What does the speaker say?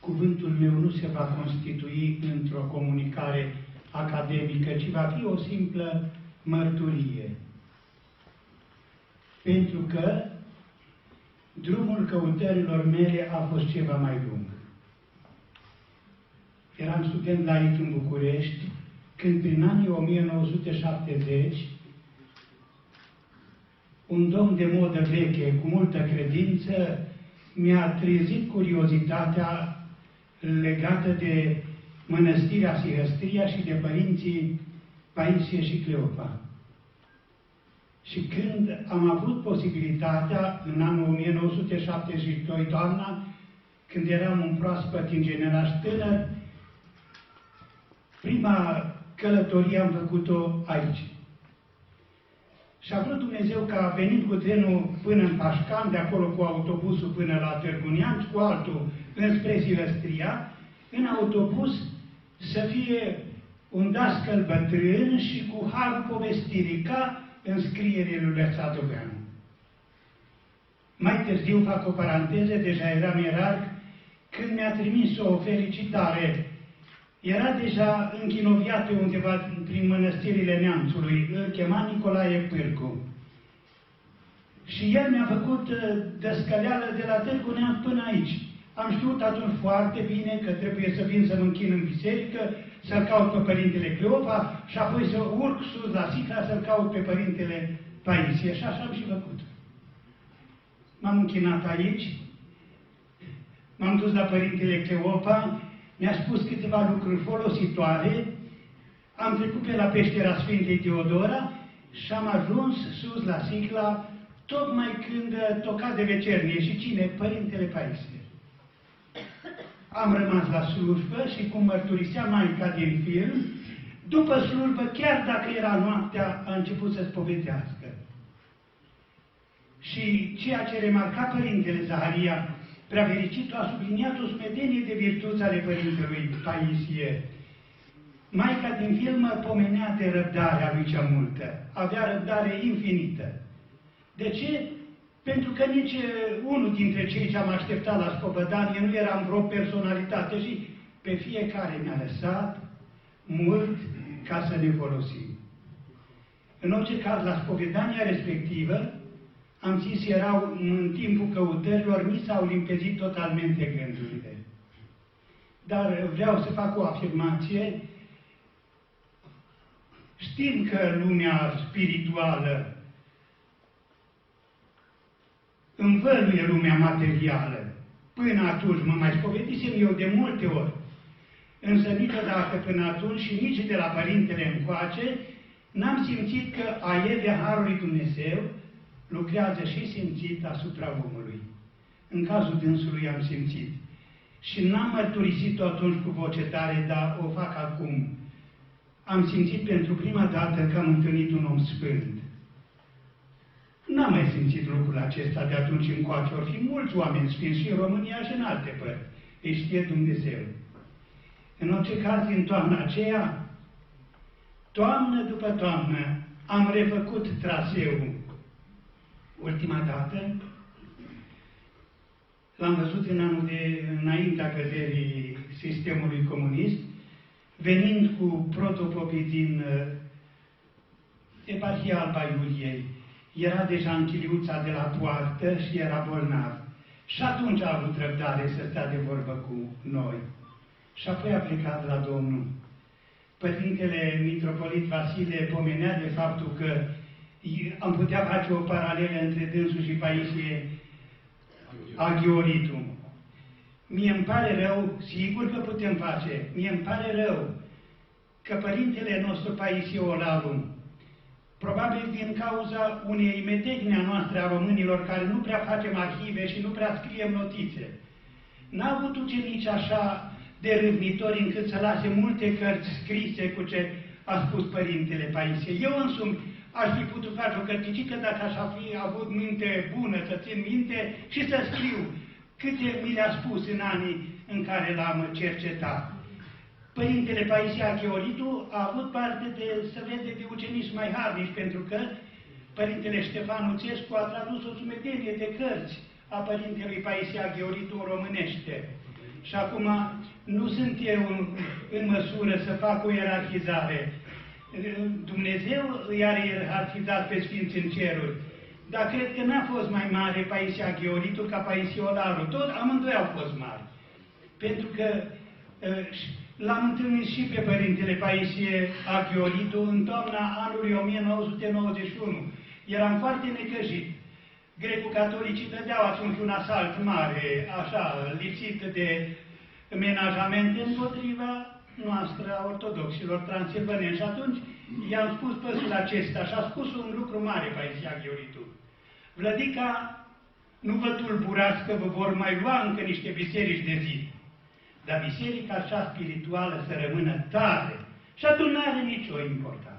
cuvântul meu nu se va constitui într-o comunicare academică, ci va fi o simplă mărturie. Pentru că drumul căutărilor mele a fost ceva mai lung. Eram student la IT în București, când prin anii 1970, un domn de modă veche, cu multă credință, mi-a trezit curiozitatea legată de mănăstirea Sihăstria și de părinții Paisie și Cleopa. Și când am avut posibilitatea, în anul 1972, toamna, când eram un proaspăt inginaș tânăr, prima călătorie am făcut-o aici. Și a vrut Dumnezeu ca venind cu trenul până în Pașcan, de acolo cu autobusul până la Târgu Neamț, cu altul înspre Sihăstria, în autobuz să fie un dascăl bătrân și cu harul povestirii, ca în scrierile lui Lățadoveanu. Mai târziu, fac o paranteză, deja eram ierarh, când mi-a trimis o felicitare. Era deja închinoviat pe undeva prin mănăstirile Neamțului, îl chema Nicolae Pârcu. Și el mi-a făcut dăscăleală de la Târgu Neamț până aici. Am știut atunci foarte bine că trebuie să vin să mă închin în biserică, să-l caut pe Părintele Cleopa și apoi să urc sus la Sicla să-l caut pe Părintele Paisie. Și așa am și făcut. M-am închinat aici, m-am dus la Părintele Cleopa, mi-a spus câteva lucruri folositoare, am trecut pe la peștera Sfintei Teodora și am ajuns sus la Sicla, tocmai când toca de vecernie. Și cine? Părintele Paisie. Am rămas la slujbă și, cum mărturisea Maica din film, după slujbă, chiar dacă era noaptea, a început să spovedească. Și ceea ce remarca Părintele Zaharia, Preafericitul, a subliniat o sumedenie de virtuți ale Părintelui Paisie. Maica din film pomenea de răbdarea lui cea multă. Avea răbdare infinită. De ce? Pentru că nici unul dintre cei ce am așteptat la spovedanie nu era în vreo personalitate și pe fiecare mi-a lăsat mult ca să ne folosim. În orice caz, la spovedania respectivă, am zis, erau în timpul căutărilor, mi s-au limpezit totalmente gândurile. Dar vreau să fac o afirmație. Știm că lumea spirituală învăluie lumea materială. Până atunci mă mai spovedisem eu de multe ori. Însă niciodată până atunci și nici de la Părintele încoace n-am simțit că aievea Harului Dumnezeu lucrează și simțit asupra omului. În cazul dânsului am simțit. Și n-am mărturisit-o atunci cu voce tare, dar o fac acum. Am simțit pentru prima dată că am întâlnit un om sfânt. N-am mai simțit lucrul acesta de atunci încoace. Or fi mulți oameni sfinți și în România și în alte părți. Îi știe Dumnezeu. În orice caz, în toamna aceea, toamnă după toamnă, am refăcut traseul. Ultima dată l-am văzut în anul înaintea căderii sistemului comunist, venind cu protopopii din eparhia Alba Iuliei. Era deja în chiliuța de la poartă și era bolnav. Și atunci a avut răbdare să stea de vorbă cu noi. Și apoi a plecat la Domnul. Părintele Mitropolit Vasile pomenea de faptul că am putea face o paralelă între dânsul și Paisie Aghioritu. Mie îmi pare rău, sigur că putem face, mie îmi pare rău că Părintele nostru Paisie Olaru, probabil din cauza unei medegni a noastră a românilor, care nu prea facem arhive și nu prea scriem notițe, n-a avut ucenici așa de râvnitori încât să lase multe cărți scrise cu ce a spus Părintele Paisie. Eu însumi aș fi putut face o cărticică dacă aș fi avut minte bună, să țin minte și să scriu câte mi le-a spus în anii în care l-am cercetat. Părintele Paisie Aghioritu a avut parte de, să vede, de ucenici mai harnici, pentru că Părintele Ștefan Uțescu a tradus o sumedenie de cărți a Părintelui Paisie Aghioritu românește. Și acum nu sunt eu în măsură să fac o ierarhizare. Dumnezeu i-a ierarhizat pe Sfinți în ceruri. Dar cred că n-a fost mai mare Paisia Gheoritu ca Paisiolaru. Tot amândoi au fost mari. Pentru că l-am întâlnit și pe Părintele Paisie Aghioritu în toamna anului 1991. Eram foarte necăjit. Greco-catolicii dădeau atunci un asalt mare, așa, lipsit de menajamente împotriva noastră, a ortodoxilor transilvaneni. Și atunci i-am spus păsul acesta și a spus un lucru mare Paisia Gheoritu. Vlădica, nu vă tulburați că vă vor mai lua încă niște biserici de zi. Dar biserica așa spirituală să rămână tare. Și atunci nu are nicio importanță.